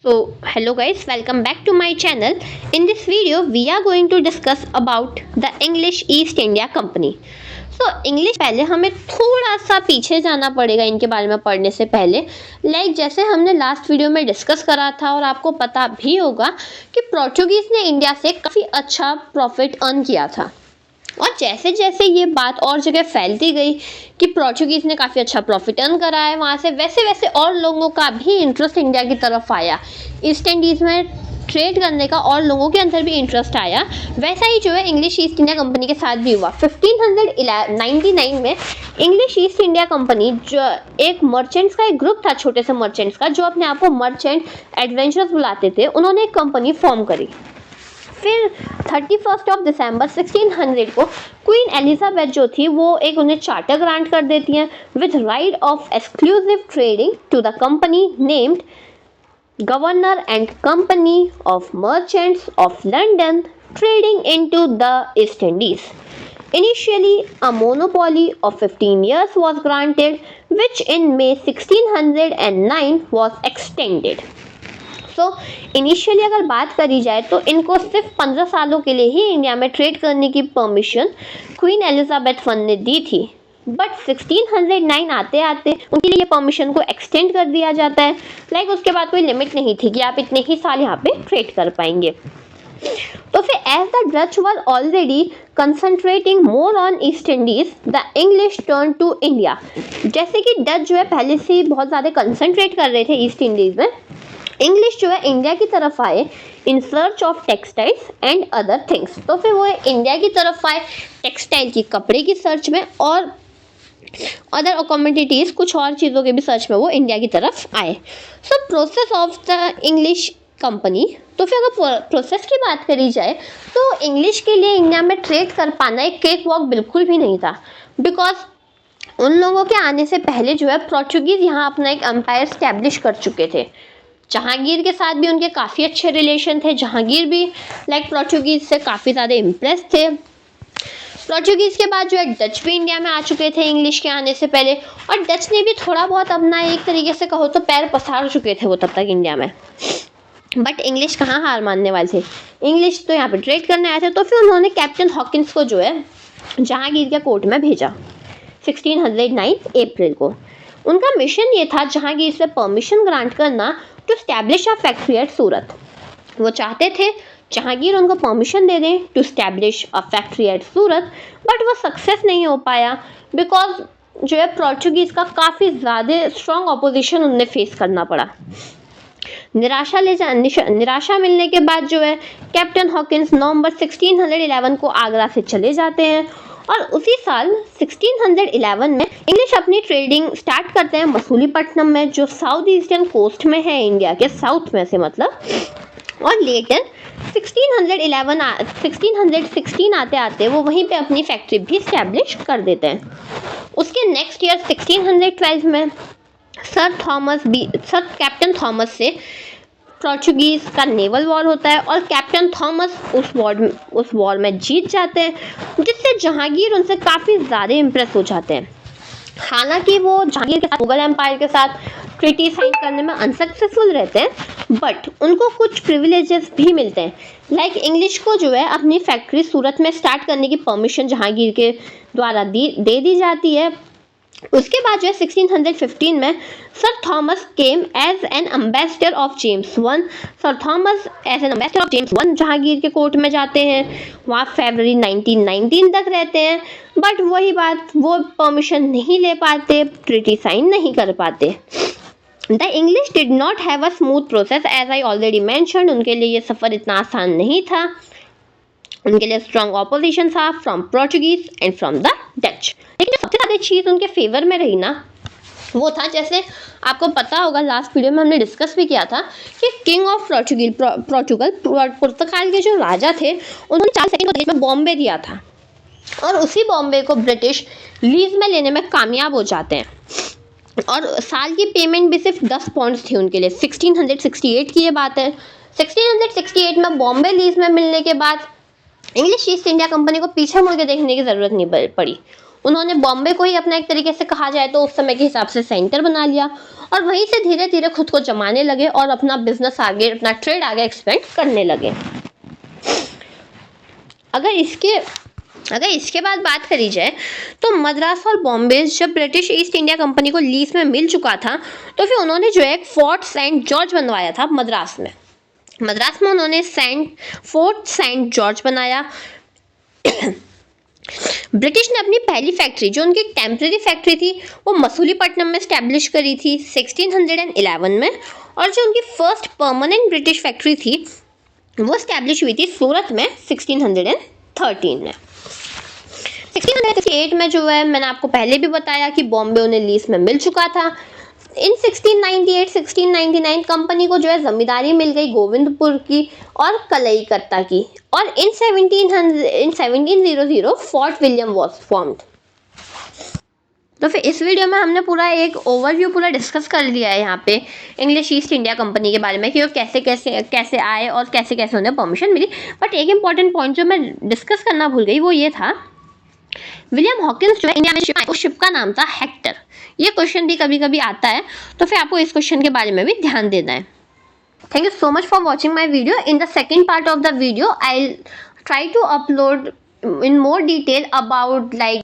Hello guys, welcome back to my channel. In this video we are going to discuss about the English East India Company. English पहले हमें थोड़ा सा पीछे जाना पड़ेगा इनके बारे में पढ़ने से पहले। जैसे हमने लास्ट वीडियो में डिस्कस करा था और आपको पता भी होगा कि पोर्चुगीज ने इंडिया से काफ़ी अच्छा प्रॉफिट अर्न किया था, और जैसे जैसे ये बात और जगह फैलती गई कि पोर्चुगीज ने काफ़ी अच्छा प्रॉफिट अर्न करा है वहाँ से, वैसे वैसे और लोगों का भी इंटरेस्ट इंडिया की तरफ आया। ईस्ट इंडीज़ में ट्रेड करने का और लोगों के अंदर भी इंटरेस्ट आया। वैसा ही जो है इंग्लिश ईस्ट इंडिया कंपनी के साथ भी हुआ। 1599 में इंग्लिश ईस्ट इंडिया कंपनी, जो एक मर्चेंट्स का एक ग्रुप था, छोटे से मर्चेंट्स का, जो अपने आप को मर्चेंट एडवेंचरर्स बुलाते थे, उन्होंने एक कंपनी फॉर्म करी। फिर 31 दिसंबर 1600 को क्वीन एलिजाबेथ जो थी वो एक उन्हें चार्टर ग्रांट कर देती हैं with right of exclusive trading to the company named governor and company of merchants of London trading into the East Indies. Initially, a monopoly of 15 years was granted, which in May 1609 was extended. Initially अगर बात करी जाए तो इनको सिर्फ 15 सालों के लिए ही इंडिया में ट्रेड करने की परमिशन क्वीन एलिजाबेथ वन ने दी थी, बट 1609 आते आते उनके लिए परमिशन को एक्सटेंड कर दिया जाता है। उसके बाद कोई लिमिट नहीं थी कि आप इतने ही साल यहाँ पे ट्रेड कर पाएंगे। तो फिर as the Dutch were already concentrating more on East Indies, the English turn to India. जैसे कि डच जो है पहले से ही बहुत ज़्यादा कंसंट्रेट कर रहे थे ईस्ट इंडीज़ में, इंग्लिश जो है इंडिया की तरफ आए in search of textiles and other things. तो फिर वो इंडिया की तरफ आए टेक्सटाइल की, कपड़े की सर्च में, और अदर कमोडिटीज़, कुछ और चीज़ों के भी सर्च में वो इंडिया की तरफ आए। Process of the English company. तो फिर अगर प्रोसेस की बात करी जाए तो इंग्लिश के लिए इंडिया में ट्रेड कर पाना एक केक वॉक बिल्कुल भी नहीं था, बिकॉज उन लोगों के आने से पहले जो है पोर्चुगीज़ यहाँ अपना एक एम्पायर स्टैब्लिश कर चुके थे। जहांगीर के साथ भी उनके काफ़ी अच्छे रिलेशन थे। जहांगीर भी पोर्चुगीज़ से काफ़ी ज़्यादा इम्प्रेस थे। पोर्चुगीज़ के बाद जो है डच भी इंडिया में आ चुके थे इंग्लिश के आने से पहले, और डच ने भी थोड़ा बहुत अपना एक तरीके से कहो तो पैर पसार चुके थे वो तब तक इंडिया में। बट इंग्लिश कहाँ हार मानने वाले थे, इंग्लिश तो यहाँ पे ट्रेड करने आए थे। तो फिर उन्होंने कैप्टन हॉकिंस को जो है जहांगीर के कोर्ट में भेजा 1609 अप्रैल को। उनका मिशन ये था जहांगीर से परमिशन ग्रांट करना to establish a factory at Surat. वो चाहते थे जहांगीर उनको परमिशन दे दें to establish a factory at Surat, but वो सक्सेस नहीं हो पाया बिकॉज जो है पोर्चुगीज़ का काफ़ी ज़्यादा स्ट्रॉन्ग अपोजिशन उन्हें फेस करना पड़ा। निराशा मिलने के बाद जो है कैप्टन हॉकिंस नवंबर 1611 को आगरा से चले जाते हैं, और उसी साल 1611 में इंग्लिश अपनी ट्रेडिंग स्टार्ट करते हैं मसूलीपट्टनम में, जो साउथ ईस्टर्न कोस्ट में है इंडिया के साउथ में से मतलब। और लेटर 1616 आते आते वो वहीं पे अपनी फैक्ट्री भी स्टैब्लिश कर देते हैं। उसके नेक्स्ट ईयर 1612 में सर कैप्टन थॉमस से पोर्चुगीज़ का नेवल वॉर होता है, और कैप्टन थॉमस उस वॉर में जीत जाते हैं, जिससे जहांगीर उनसे काफ़ी ज़्यादा इम्प्रेस हो जाते हैं। हालांकि वो जहांगीर के साथ मुगल एम्पायर के साथ ट्रीटी साइन करने में अनसक्सेसफुल रहते हैं, बट उनको कुछ प्रिविलेजेस भी मिलते हैं। इंग्लिश को जो है अपनी फैक्ट्री सूरत में स्टार्ट करने की परमिशन जहांगीर के द्वारा दे दी जाती है। उसके बाद जो है 1615 में sir Thomas came as an ambassador of James one. Sir Thomas as an ambassador of James one Jahangir के कोर्ट में जाते हैं, वहाँ फरवरी 1919 तक रहते हैं, बट वही बात, वो परमिशन नहीं ले पाते, ट्रीटी साइन नहीं कर पाते। The English did not have a smooth process as I already mentioned. उनके लिए ये सफ़र इतना आसान नहीं था, उनके लिए स्ट्रॉन्ग ऑपोजिशन था from Portuguese and from the Dutch. लेकिन सबसे ज़्यादा चीज़ उनके फेवर में रही ना, वो था, जैसे आपको पता होगा लास्ट वीडियो में हमने डिस्कस भी किया था कि किंग ऑफ पुर्तगाल के जो राजा थे उन्होंने 4 सेकंड को देश में बॉम्बे दिया था, और उसी बॉम्बे को ब्रिटिश लीज में लेने में कामयाब हो जाते हैं, और साल की पेमेंट भी सिर्फ 10 पाउंड्स थी उनके लिए। 1668 की ये बात है। 1668 में बॉम्बे लीज में मिलने के बाद इंग्लिश ईस्ट इंडिया कंपनी को पीछे मुड़ के देखने की ज़रूरत नहीं पड़ी। उन्होंने बॉम्बे को ही अपना एक तरीके से कहा जाए तो उस समय के हिसाब से सेंटर बना लिया और वहीं से धीरे धीरे खुद को जमाने लगे और अपना बिजनेस आगे, अपना ट्रेड आगे एक्सपेंड करने लगे। अगर इसके बाद बात करी जाए तो मद्रास और बॉम्बे जब ब्रिटिश ईस्ट इंडिया कंपनी को लीज में मिल चुका था तो फिर उन्होंने जो है फोर्ट सेंट जॉर्ज बनवाया था मद्रास में उन्होंने फोर्ट सेंट जॉर्ज बनाया। ब्रिटिश ने अपनी पहली फैक्ट्री, जो उनकी टेम्पररी फैक्ट्री थी, वो मसूलीपट्टनम में स्टैब्लिश करी थी 1611 में, और जो उनकी फर्स्ट परमानेंट ब्रिटिश फैक्ट्री थी वो स्टैब्लिश हुई थी सूरत में 1613 में। 1668 में जो है मैंने आपको पहले भी बताया कि बॉम्बे उन्हें लीज में मिल चुका था। इन 1698-1699 कंपनी को जो है जमींदारी मिल गई गोविंदपुर की और कलईकत्ता की, और इन 1700 फोर्ट विलियम वॉज फॉर्म्ड। तो फिर इस वीडियो में हमने पूरा एक ओवरव्यू पूरा डिस्कस कर लिया है यहाँ पे इंग्लिश ईस्ट इंडिया कंपनी के बारे में कि वो कैसे आए और कैसे उन्हें परमिशन मिली। बट एक इंपॉर्टेंट पॉइंट जो मैं डिस्कस करना भूल गई वो ये था, विलियम हॉकिंस जो है इंडिया में शिप आए, उस शिप का नाम था हेक्टर। ये क्वेश्चन भी कभी कभी आता है, तो फिर आपको इस क्वेश्चन के बारे में भी ध्यान देना है। Thank you so much for watching my video. In the second part of the video, I'll try to upload in more detail about like